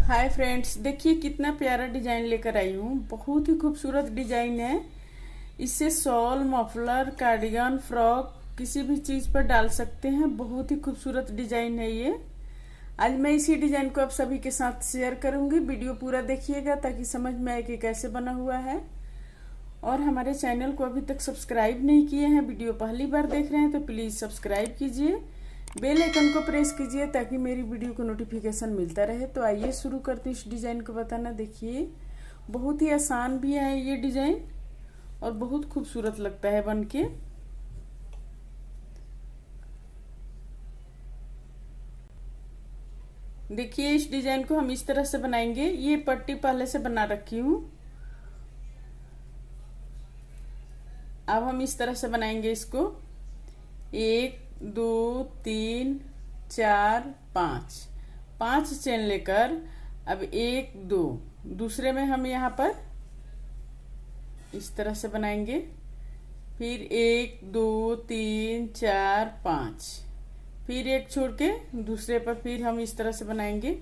Hi friends, देखिए कितना प्यारा डिजाइन लेकर आई हूँ। बहुत ही खूबसूरत डिजाइन है। इससे शॉल, मफलर, कार्डिगन, फ्रॉक किसी भी चीज पर डाल सकते हैं। बहुत ही खूबसूरत डिजाइन है ये। आज मैं इसी डिजाइन को आप सभी के साथ शेयर करूंगी। वीडियो पूरा देखिएगा ताकि समझ में आए कि कैसे बना हुआ है। और हमारे चैनल को अभी तक सब्सक्राइब नहीं किए हैं, वीडियो पहली बार देख रहे हैं तो प्लीज सब्सक्राइब कीजिए, बेल आइकन को प्रेस कीजिए ताकि मेरी वीडियो को नोटिफिकेशन मिलता रहे। तो आइए शुरू करते हैं इस डिजाइन को बताना। देखिए बहुत ही आसान भी है ये डिजाइन और बहुत खूबसूरत लगता है बनके। देखिए इस डिजाइन को हम इस तरह से बनाएंगे। ये पट्टी पहले से बना रखी हूँ। अब हम इस तरह से बनाएंगे इसको। 1 2 3 4 5 5 चेन लेकर अब 1 2 दूसरे में हम यहाँ पर इस तरह से बनाएंगे। फिर 1 2 3 4 5 फिर एक छोड़ के दूसरे पर फिर हम इस तरह से बनाएंगे।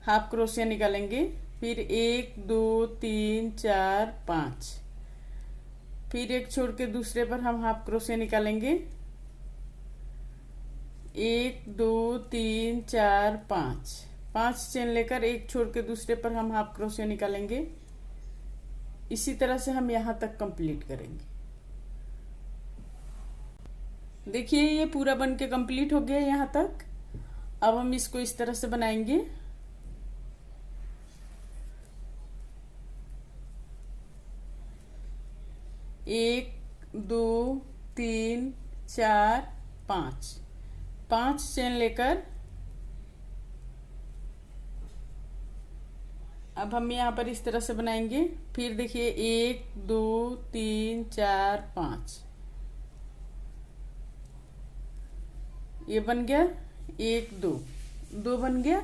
हाफ क्रोशिया निकालेंगे। फिर 1 2 3 4 5 फिर एक छोड़ के दूसरे पर हम हाफ क्रोशिया निकालेंगे। 1 2 3 4 5 5 चेन लेकर एक छोड़ के दूसरे पर हम हाफ क्रोशिया निकालेंगे। इसी तरह से हम यहाँ तक कंप्लीट करेंगे। देखिए ये पूरा बन के कंप्लीट हो गया यहाँ तक। अब हम इसको इस तरह से बनाएंगे। एक 2 3 4 5 5 चेन लेकर अब हम यहाँ पर इस तरह से बनाएंगे। फिर देखिए 1 2 3 4 5 ये बन गया। 1 2 2 बन गया।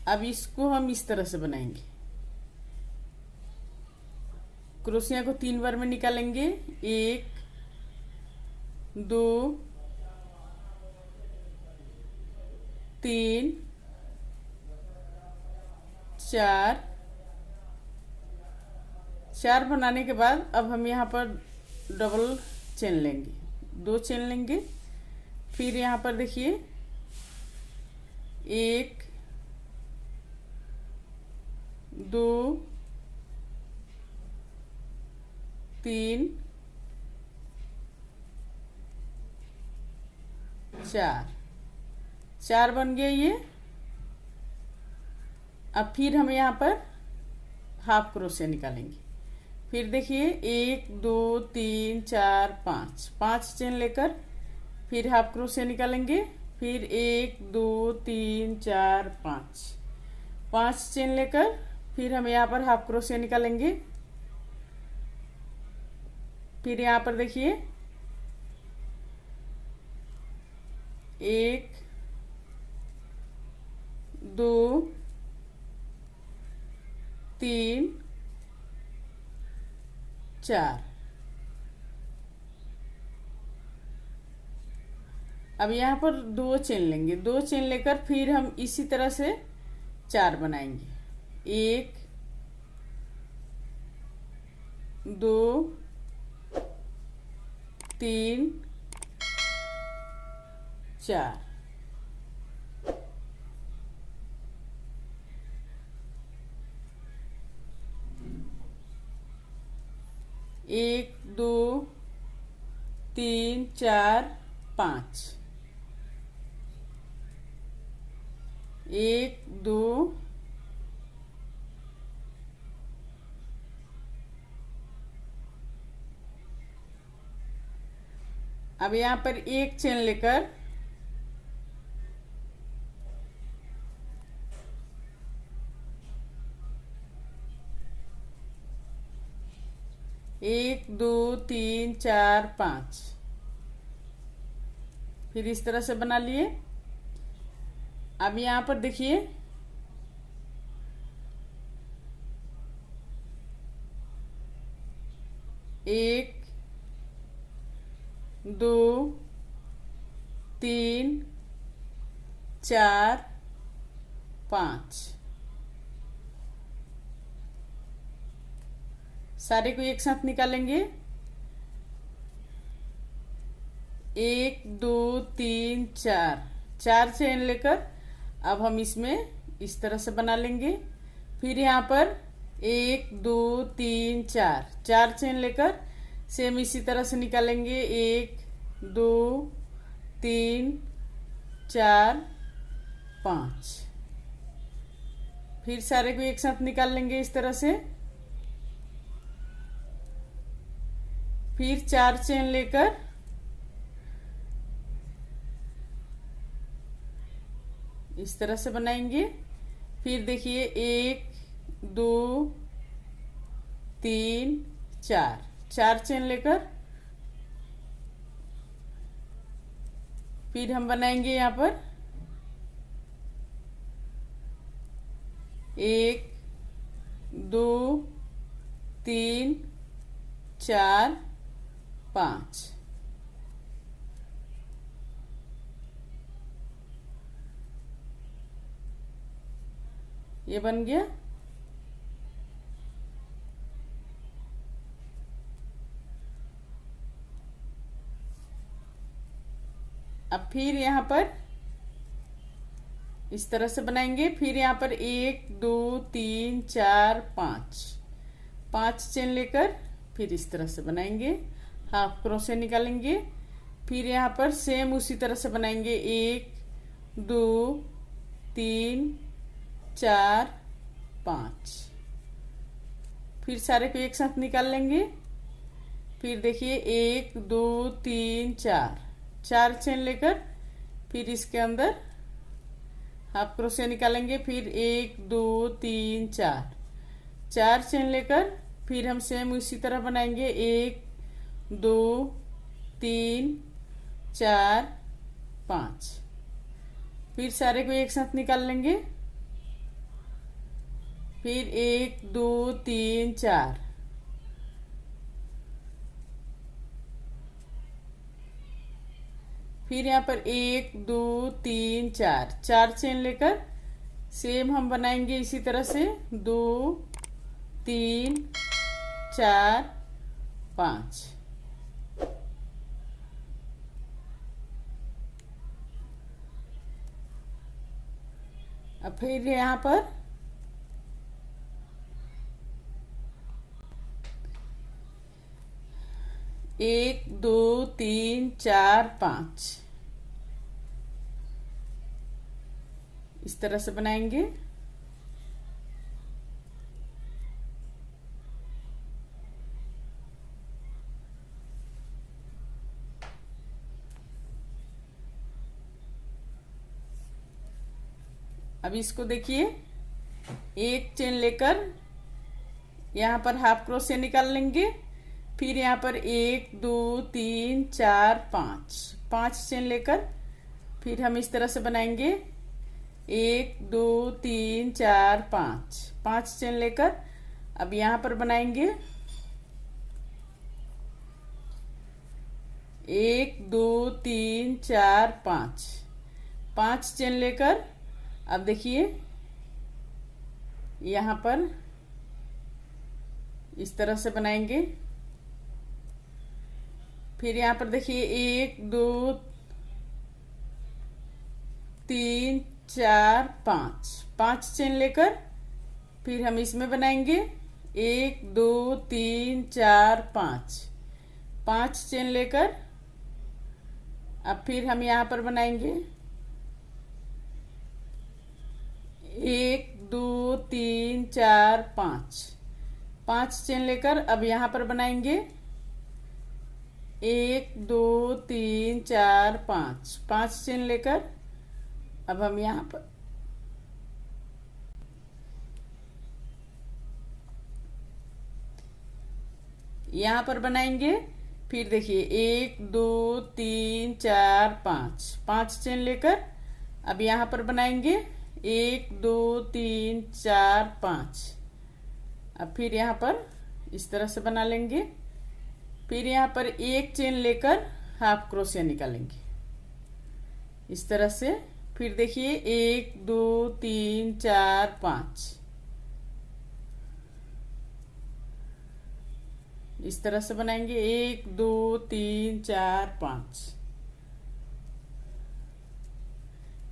अब इसको हम इस तरह से बनाएंगे। क्रोशिया को 3 बार में निकालेंगे। 1 2 3 4 4 बनाने के बाद अब हम यहाँ पर डबल चेन लेंगे। 2 चेन लेंगे। फिर यहाँ पर देखिए 1 2 3 4 4 बन गए ये। अब फिर हम यहाँ पर हाफ क्रोशिया निकालेंगे। फिर देखिए 1 2 3 4 5 5 चेन लेकर फिर हाफ क्रोशिया निकालेंगे। फिर 1 2 3 4 5 5 चेन लेकर फिर हम यहाँ पर हाफ क्रोशिया निकालेंगे। फिर यहाँ पर देखिए 1 2 3 4 अब यहाँ पर 2 चेन लेंगे। 2 चेन लेकर फिर हम इसी तरह से 4 बनाएंगे। 1 2 3 4 1 2 3 4 5 1 2 अब यहाँ पर 1 चेन लेकर एक 2 3 4 5 फिर इस तरह से बना लिए। अब यहाँ पर देखिए 1 2 3 4 5 सारे को एक साथ निकालेंगे। 1 2 3 4, 4 चेन लेकर अब हम इसमें इस तरह से बना लेंगे। फिर यहाँ पर 1 2 3 4, 4 चेन लेकर सेम इसी तरह से निकालेंगे। 1 2 3 4 5, फिर सारे को एक साथ निकाल लेंगे इस तरह से। फिर 4 चेन लेकर इस तरह से बनाएंगे। फिर देखिए 1 2 3 4, 4 चेन लेकर फिर हम बनाएंगे यहाँ पर 1 2 3 4 5, ये बन गया। अब फिर यहाँ पर इस तरह से बनाएंगे। फिर यहाँ पर 1 2 3 4 5, 5 चेन लेकर फिर इस तरह से बनाएंगे, हाफ क्रोशे निकालेंगे। फिर यहाँ पर सेम उसी तरह से बनाएंगे। 1 2 3 4 5, फिर सारे को एक साथ निकाल लेंगे। फिर देखिए 1 2 3 4, 4 चेन लेकर फिर इसके अंदर हाफ क्रोशे निकालेंगे। फिर 1 2 3 4, 4 चेन लेकर फिर हम सेम उसी तरह बनाएंगे। 1 2 3 4 5, फिर सारे को एक साथ निकाल लेंगे। फिर 1 2 3 4, फिर यहाँ पर 1 2 3 4, 4 चेन लेकर सेम हम बनाएंगे इसी तरह से। 2 3 4 5, अब फिर यहाँ पर 1 2 3 4 5 इस तरह से बनाएंगे। अब इसको देखिए, एक चेन लेकर यहाँ पर हाफ क्रोशे निकाल लेंगे। फिर यहाँ पर 1 2 3 4 5, 5 चेन लेकर फिर हम इस तरह से बनाएंगे। 1 2 3 4 5, 5 चेन लेकर अब यहाँ पर बनाएंगे। 1 2 3 4 5, 5 चेन लेकर अब देखिए यहाँ पर इस तरह से बनाएंगे। फिर यहाँ पर देखिए 1 2 3 4 5, 5 चेन लेकर फिर हम इसमें बनाएंगे। 1 2 3 4 5, 5 चेन लेकर अब फिर हम यहाँ पर बनाएंगे। 1 2 3 4 5, 5 चेन लेकर अब यहाँ पर बनाएंगे। 1 2 3 4 5, 5 चेन लेकर अब हम यहाँ पर बनाएंगे। फिर देखिए 1 2 3 4 5, 5 चेन लेकर अब यहाँ पर बनाएंगे। 1 2 3 4 5, अब फिर यहाँ पर इस तरह से बना लेंगे। फिर यहाँ पर एक चेन लेकर हाफ क्रोशिया निकालेंगे इस तरह से। फिर देखिए 1 2 3 4 5, इस तरह से बनाएंगे 1 2 3 4 5,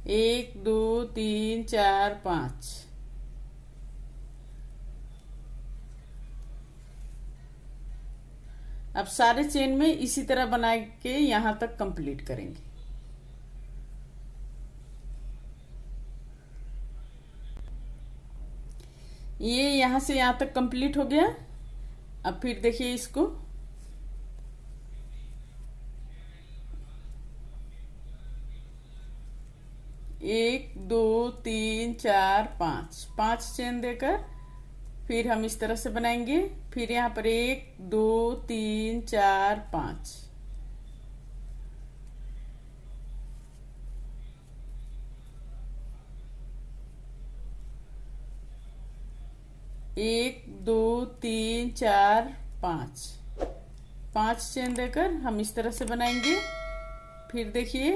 1 2 3 4 5। अब सारे चेन में इसी तरह बना के यहां तक कंप्लीट करेंगे। ये यहां से यहां तक कंप्लीट हो गया। अब फिर देखिए इसको, एक दो तीन चार पांच, 5 चेन देकर फिर हम इस तरह से बनाएंगे। फिर यहाँ पर 1 2 3 4 5, 1 2 3 4 5, 5 चेन देकर हम इस तरह से बनाएंगे। फिर देखिए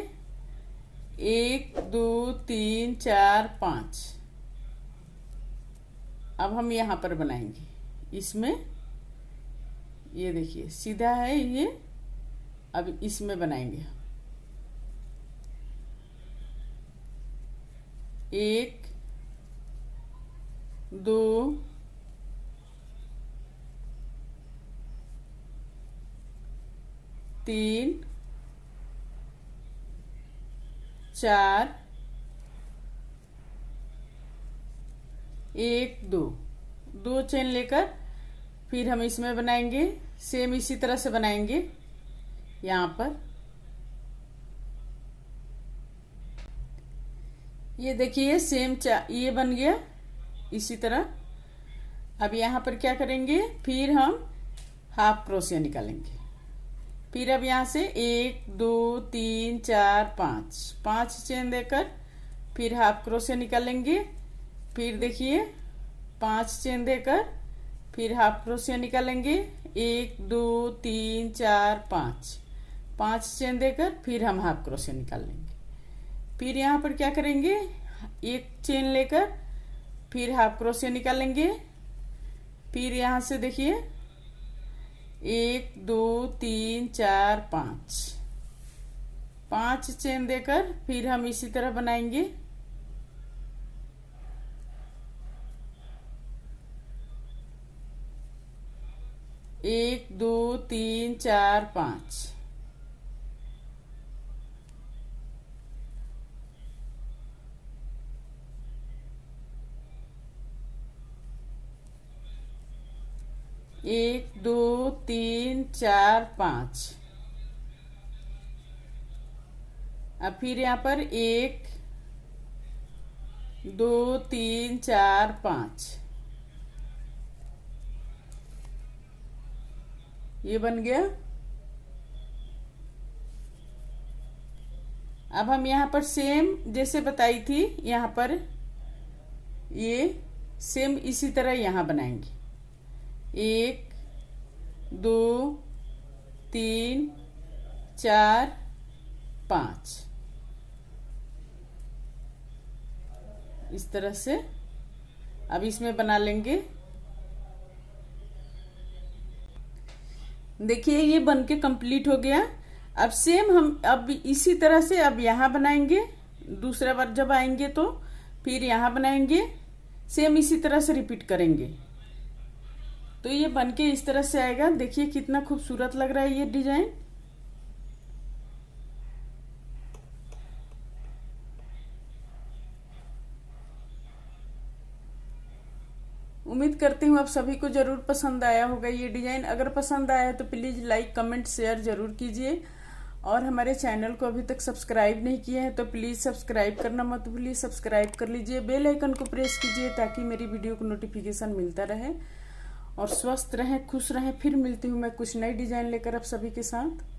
1 2 3 4 5। अब हम यहाँ पर बनाएंगे, इसमें ये देखिए सीधा है ये। अब इसमें बनाएंगे 1 2 3 4 1 2 चेन लेकर फिर हम इसमें बनाएंगे। सेम इसी तरह से बनाएंगे यहाँ पर। ये देखिए सेम ये बन गया इसी तरह। अब यहाँ पर क्या करेंगे, फिर हम हाफ क्रोशिया निकालेंगे। फिर अब यहाँ से 1 2 3 4 5, 5 चेन देकर फिर हाफ क्रोशिया निकालेंगे। फिर देखिए 5 चेन देकर फिर हाफ क्रोशिया निकालेंगे। 1 2 3 4 5, 5 चेन देकर फिर हम हाफ क्रोशिया निकाल लेंगे। फिर यहाँ पर क्या करेंगे, 1 चेन लेकर फिर हाफ क्रोशिया निकालेंगे। फिर यहाँ से देखिए 1 2 3 4 5, 5 चेन देकर फिर हम इसी तरह बनाएंगे। एक दो तीन चार पांच, एक दो तीन चार पांच। अब फिर यहाँ पर 1 2 3 4 5, ये बन गया। अब हम यहाँ पर सेम जैसे बताई थी, यहाँ पर ये सेम इसी तरह यहाँ बनाएंगे। 1 2 3 4 5, इस तरह से अब इसमें बना लेंगे। देखिए ये बन के कंप्लीट हो गया। अब सेम हम अब इसी तरह से अब यहाँ बनाएंगे। दूसरा बार जब आएंगे तो फिर यहाँ बनाएंगे। सेम इसी तरह से रिपीट करेंगे तो ये बन के इस तरह से आएगा। देखिए कितना खूबसूरत लग रहा है ये डिजाइन। उम्मीद करती हूँ आप सभी को जरूर पसंद आया होगा ये डिजाइन। अगर पसंद आया है तो प्लीज लाइक कमेंट शेयर जरूर कीजिए। और हमारे चैनल को अभी तक सब्सक्राइब नहीं किया है तो प्लीज सब्सक्राइब करना मत भूलिए। सब्सक्राइब कर लीजिए, बेल आइकन को प्रेस कीजिए ताकि मेरी वीडियो को नोटिफिकेशन मिलता रहे। और स्वस्थ रहें, खुश रहें। फिर मिलती हूँ मैं कुछ नई डिजाइन लेकर आप सभी के साथ।